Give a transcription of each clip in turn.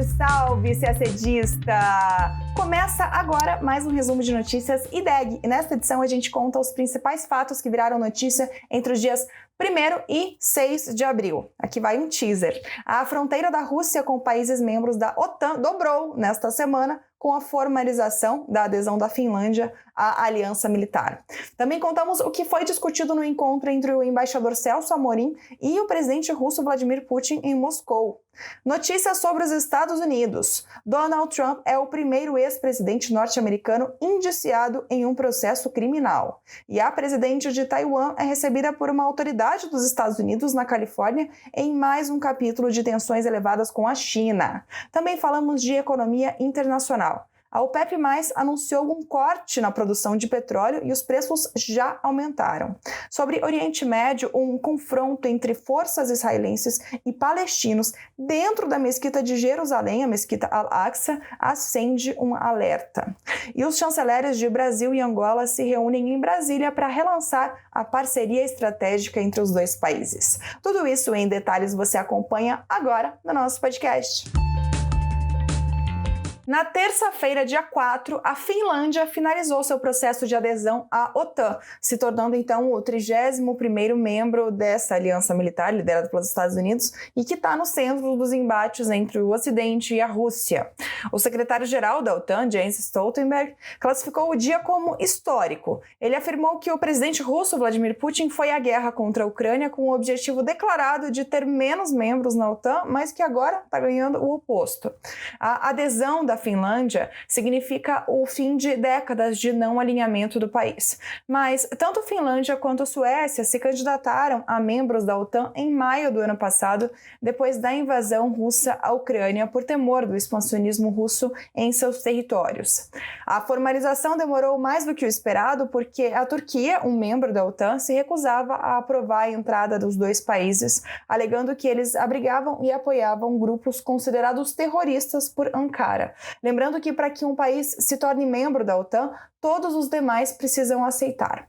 Salve, salve, CACDista! Começa agora mais um resumo de notícias IDEG. E nesta edição a gente conta os principais fatos que viraram notícia entre os dias 1º e 6 de abril. Aqui vai um teaser. A fronteira da Rússia com países membros da OTAN dobrou nesta semana com a formalização da adesão da Finlândia à aliança militar. Também contamos o que foi discutido no encontro entre o embaixador Celso Amorim e o presidente russo Vladimir Putin em Moscou. Notícias sobre os Estados Unidos. Donald Trump é o primeiro ex-presidente norte-americano indiciado em um processo criminal. E a presidente de Taiwan é recebida por uma autoridade dos Estados Unidos na Califórnia em mais um capítulo de tensões elevadas com a China. Também falamos de economia internacional. A OPEP+ anunciou um corte na produção de petróleo e os preços já aumentaram. Sobre Oriente Médio, um confronto entre forças israelenses e palestinos dentro da mesquita de Jerusalém, a mesquita Al-Aqsa, acende um alerta. E os chanceleres de Brasil e Angola se reúnem em Brasília para relançar a parceria estratégica entre os dois países. Tudo isso em detalhes você acompanha agora no nosso podcast. Na terça-feira, dia 4, a Finlândia finalizou seu processo de adesão à OTAN, se tornando então o 31º membro dessa aliança militar liderada pelos Estados Unidos e que está no centro dos embates entre o Ocidente e a Rússia. O secretário-geral da OTAN, Jens Stoltenberg, classificou o dia como histórico. Ele afirmou que o presidente russo Vladimir Putin foi à guerra contra a Ucrânia com o objetivo declarado de ter menos membros na OTAN, mas que agora está ganhando o oposto. A adesão da Finlândia significa o fim de décadas de não alinhamento do país. Mas tanto Finlândia quanto Suécia se candidataram a membros da OTAN em maio do ano passado, depois da invasão russa à Ucrânia por temor do expansionismo russo em seus territórios. A formalização demorou mais do que o esperado porque a Turquia, um membro da OTAN, se recusava a aprovar a entrada dos dois países, alegando que eles abrigavam e apoiavam grupos considerados terroristas por Ankara. Lembrando que para que um país se torne membro da OTAN, todos os demais precisam aceitar.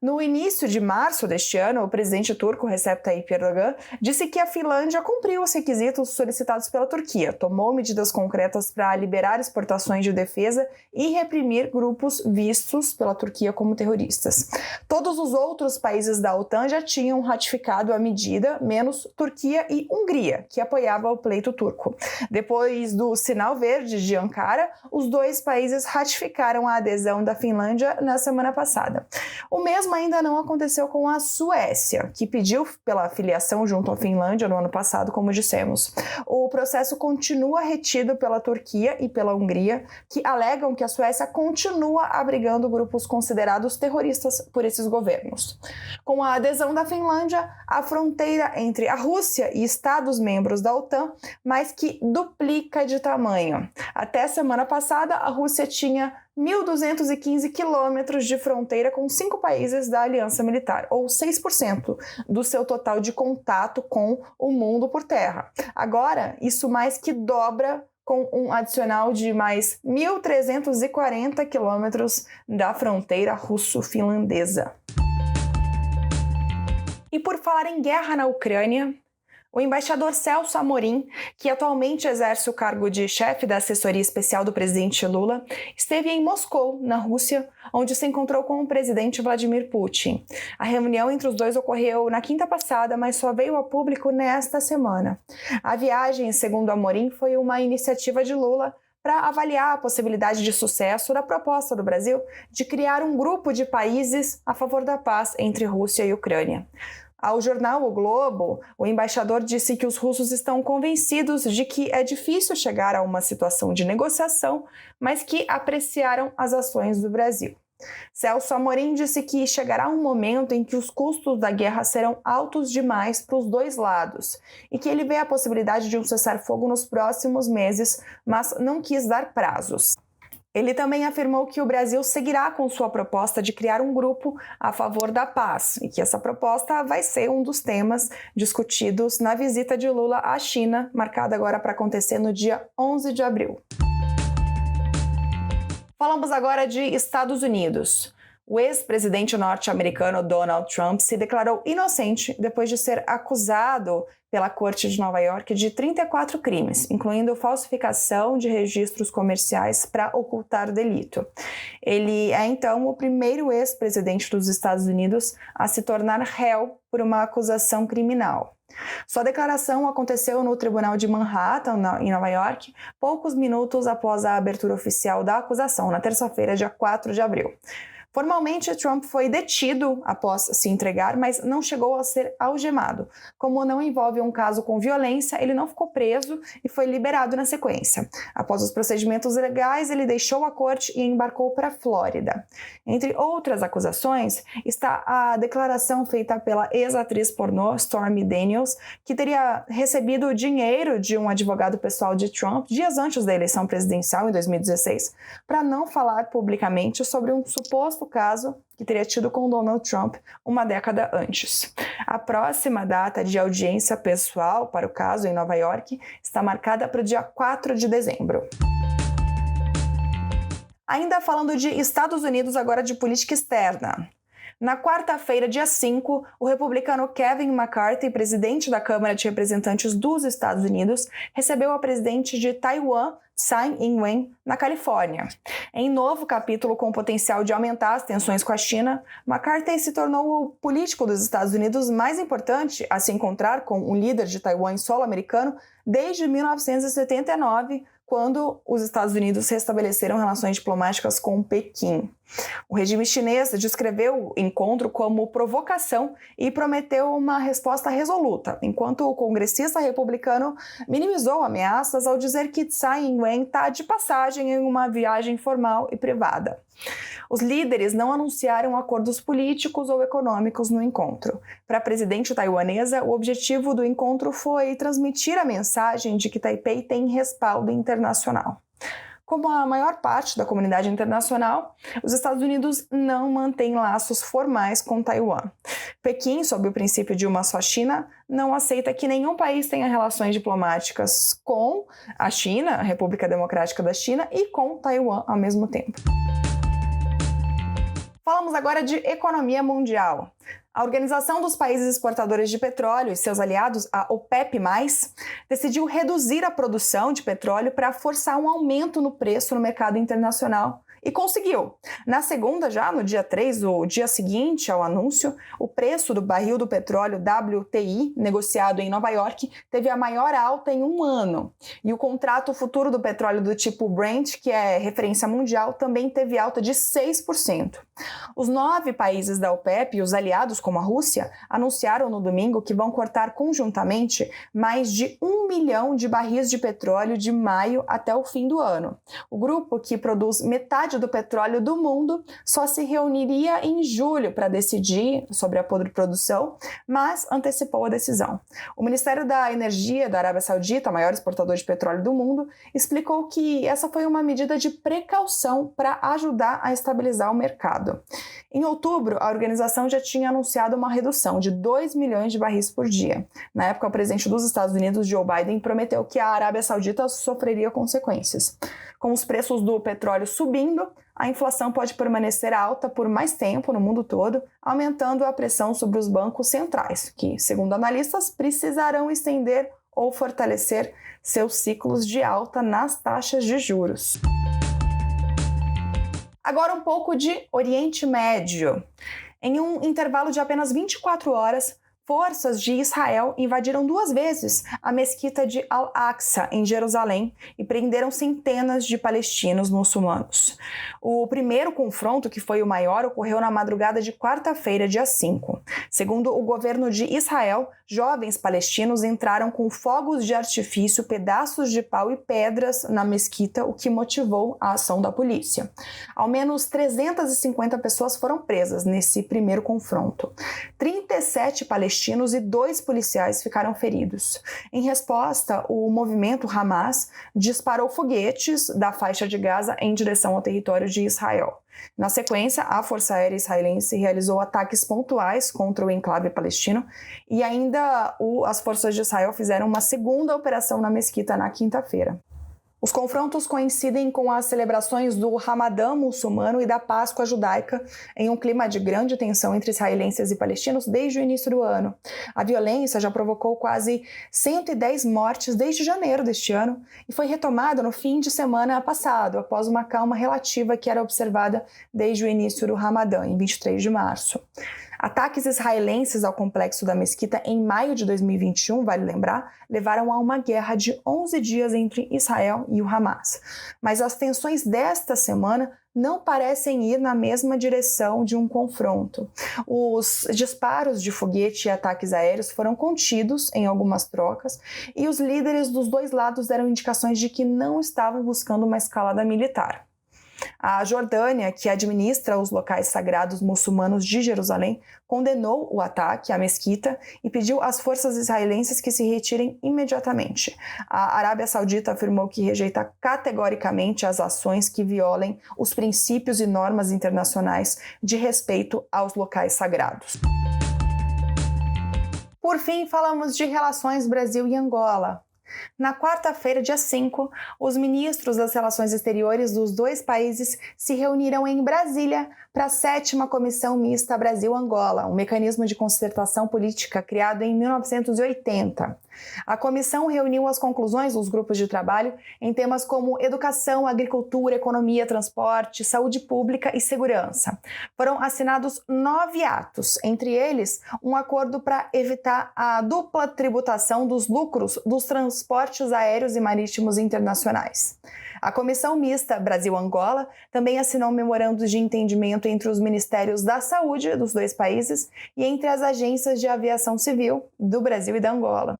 No início de março deste ano, o presidente turco Recep Tayyip Erdogan disse que a Finlândia cumpriu os requisitos solicitados pela Turquia, tomou medidas concretas para liberar exportações de defesa e reprimir grupos vistos pela Turquia como terroristas. Todos os outros países da OTAN já tinham ratificado a medida, menos Turquia e Hungria, que apoiava o pleito turco. Depois do sinal verde de Ankara, os dois países ratificaram a adesão da Finlândia na semana passada. O mesmo ainda não aconteceu com a Suécia, que pediu pela filiação junto à Finlândia no ano passado, como dissemos. O processo continua retido pela Turquia e pela Hungria, que alegam que a Suécia continua abrigando grupos considerados terroristas por esses governos. Com a adesão da Finlândia, a fronteira entre a Rússia e Estados membros da OTAN mais que duplica de tamanho. Até semana passada, a Rússia tinha 1.215 quilômetros de fronteira com 5 países da Aliança Militar, ou 6% do seu total de contato com o mundo por terra. Agora, isso mais que dobra com um adicional de mais 1.340 quilômetros da fronteira russo-finlandesa. E por falar em guerra na Ucrânia, o embaixador Celso Amorim, que atualmente exerce o cargo de chefe da assessoria especial do presidente Lula, esteve em Moscou, na Rússia, onde se encontrou com o presidente Vladimir Putin. A reunião entre os dois ocorreu na quinta passada, mas só veio a público nesta semana. A viagem, segundo Amorim, foi uma iniciativa de Lula para avaliar a possibilidade de sucesso da proposta do Brasil de criar um grupo de países a favor da paz entre Rússia e Ucrânia. Ao jornal O Globo, o embaixador disse que os russos estão convencidos de que é difícil chegar a uma situação de negociação, mas que apreciaram as ações do Brasil. Celso Amorim disse que chegará um momento em que os custos da guerra serão altos demais para os dois lados e que ele vê a possibilidade de um cessar-fogo nos próximos meses, mas não quis dar prazos. Ele também afirmou que o Brasil seguirá com sua proposta de criar um grupo a favor da paz e que essa proposta vai ser um dos temas discutidos na visita de Lula à China, marcada agora para acontecer no dia 11 de abril. Falamos agora de Estados Unidos. O ex-presidente norte-americano Donald Trump se declarou inocente depois de ser acusado pela Corte de Nova York de 34 crimes, incluindo falsificação de registros comerciais para ocultar o delito. Ele é, então, o primeiro ex-presidente dos Estados Unidos a se tornar réu por uma acusação criminal. Sua declaração aconteceu no Tribunal de Manhattan, em Nova York, poucos minutos após a abertura oficial da acusação, na terça-feira, dia 4 de abril. Formalmente, Trump foi detido após se entregar, mas não chegou a ser algemado. Como não envolve um caso com violência, ele não ficou preso e foi liberado na sequência. Após os procedimentos legais, ele deixou a corte e embarcou para a Flórida. Entre outras acusações, está a declaração feita pela ex-atriz pornô Stormy Daniels, que teria recebido dinheiro de um advogado pessoal de Trump dias antes da eleição presidencial, em 2016, para não falar publicamente sobre um suposto caso que teria tido com Donald Trump uma década antes. A próxima data de audiência pessoal para o caso em Nova York está marcada para o dia 4 de dezembro. Ainda falando de Estados Unidos, agora de política externa. Na quarta-feira, dia 5, o republicano Kevin McCarthy, presidente da Câmara de Representantes dos Estados Unidos, recebeu a presidente de Taiwan, Tsai Ing-wen, na Califórnia. Em novo capítulo com o potencial de aumentar as tensões com a China, McCarthy se tornou o político dos Estados Unidos mais importante a se encontrar com um líder de Taiwan em solo americano desde 1979, quando os Estados Unidos restabeleceram relações diplomáticas com Pequim. O regime chinês descreveu o encontro como provocação e prometeu uma resposta resoluta, enquanto o congressista republicano minimizou ameaças ao dizer que Tsai Ing-wen está de passagem em uma viagem formal e privada. Os líderes não anunciaram acordos políticos ou econômicos no encontro. Para a presidente taiwanesa, o objetivo do encontro foi transmitir a mensagem de que Taipei tem respaldo internacional. Como a maior parte da comunidade internacional, os Estados Unidos não mantêm laços formais com Taiwan. Pequim, sob o princípio de uma só China, não aceita que nenhum país tenha relações diplomáticas com a China, a República Democrática da China, e com Taiwan ao mesmo tempo. Falamos agora de economia mundial. A Organização dos Países Exportadores de Petróleo e seus aliados, a OPEP+, decidiu reduzir a produção de petróleo para forçar um aumento no preço no mercado internacional. E conseguiu. Na segunda, já no dia 3, o dia seguinte ao anúncio, o preço do barril do petróleo WTI, negociado em Nova York, teve a maior alta em um ano. E o contrato futuro do petróleo do tipo Brent, que é referência mundial, também teve alta de 6%. Os 9 países da OPEP e os aliados, como a Rússia, anunciaram no domingo que vão cortar conjuntamente mais de 1 milhão de barris de petróleo de maio até o fim do ano. O grupo, que produz metade do petróleo do mundo, só se reuniria em julho para decidir sobre a produção, mas antecipou a decisão. O Ministério da Energia da Arábia Saudita, maior exportador de petróleo do mundo, explicou que essa foi uma medida de precaução para ajudar a estabilizar o mercado. Em outubro, a organização já tinha anunciado uma redução de 2 milhões de barris por dia. Na época, o presidente dos Estados Unidos, Joe Biden, prometeu que a Arábia Saudita sofreria consequências. Com os preços do petróleo subindo, a inflação pode permanecer alta por mais tempo no mundo todo, aumentando a pressão sobre os bancos centrais, que, segundo analistas, precisarão estender ou fortalecer seus ciclos de alta nas taxas de juros. Agora um pouco de Oriente Médio. Em um intervalo de apenas 24 horas, forças de Israel invadiram 2 vezes a mesquita de Al-Aqsa, em Jerusalém, e prenderam centenas de palestinos muçulmanos. O primeiro confronto, que foi o maior, ocorreu na madrugada de quarta-feira, dia 5. Segundo o governo de Israel, jovens palestinos entraram com fogos de artifício, pedaços de pau e pedras na mesquita, o que motivou a ação da polícia. Ao menos 350 pessoas foram presas nesse primeiro confronto. 37 palestinos e 2 policiais ficaram feridos. Em resposta, o movimento Hamas disparou foguetes da faixa de Gaza em direção ao território de Israel. Na sequência, a Força Aérea Israelense realizou ataques pontuais contra o enclave palestino e ainda as forças de Israel fizeram uma segunda operação na mesquita na quinta-feira. Os confrontos coincidem com as celebrações do Ramadã muçulmano e da Páscoa judaica, em um clima de grande tensão entre israelenses e palestinos desde o início do ano. A violência já provocou quase 110 mortes desde janeiro deste ano e foi retomada no fim de semana passado, após uma calma relativa que era observada desde o início do Ramadã, em 23 de março. Ataques israelenses ao complexo da mesquita em maio de 2021, vale lembrar, levaram a uma guerra de 11 dias entre Israel e o Hamas. Mas as tensões desta semana não parecem ir na mesma direção de um confronto. Os disparos de foguete e ataques aéreos foram contidos em algumas trocas e os líderes dos dois lados deram indicações de que não estavam buscando uma escalada militar. A Jordânia, que administra os locais sagrados muçulmanos de Jerusalém, condenou o ataque à mesquita e pediu às forças israelenses que se retirem imediatamente. A Arábia Saudita afirmou que rejeita categoricamente as ações que violem os princípios e normas internacionais de respeito aos locais sagrados. Por fim, falamos de relações Brasil e Angola. Na quarta-feira, dia 5, os ministros das Relações Exteriores dos dois países se reuniram em Brasília para a 7ª Comissão Mista Brasil-Angola, um mecanismo de concertação política criado em 1980. A comissão reuniu as conclusões dos grupos de trabalho em temas como educação, agricultura, economia, transporte, saúde pública e segurança. Foram assinados 9 atos, entre eles um acordo para evitar a dupla tributação dos lucros dos transportes aéreos e marítimos internacionais. A Comissão Mista Brasil-Angola também assinou memorandos de entendimento entre os Ministérios da Saúde dos dois países e entre as agências de aviação civil do Brasil e da Angola.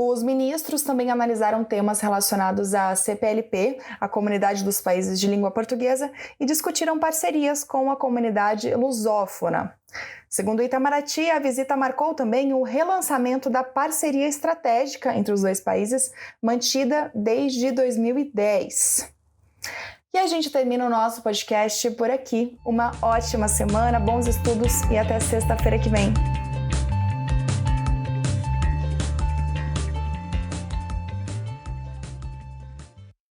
Os ministros também analisaram temas relacionados à CPLP, a Comunidade dos Países de Língua Portuguesa, e discutiram parcerias com a comunidade lusófona. Segundo o Itamaraty, a visita marcou também o relançamento da parceria estratégica entre os dois países, mantida desde 2010. E a gente termina o nosso podcast por aqui. Uma ótima semana, bons estudos e até sexta-feira que vem.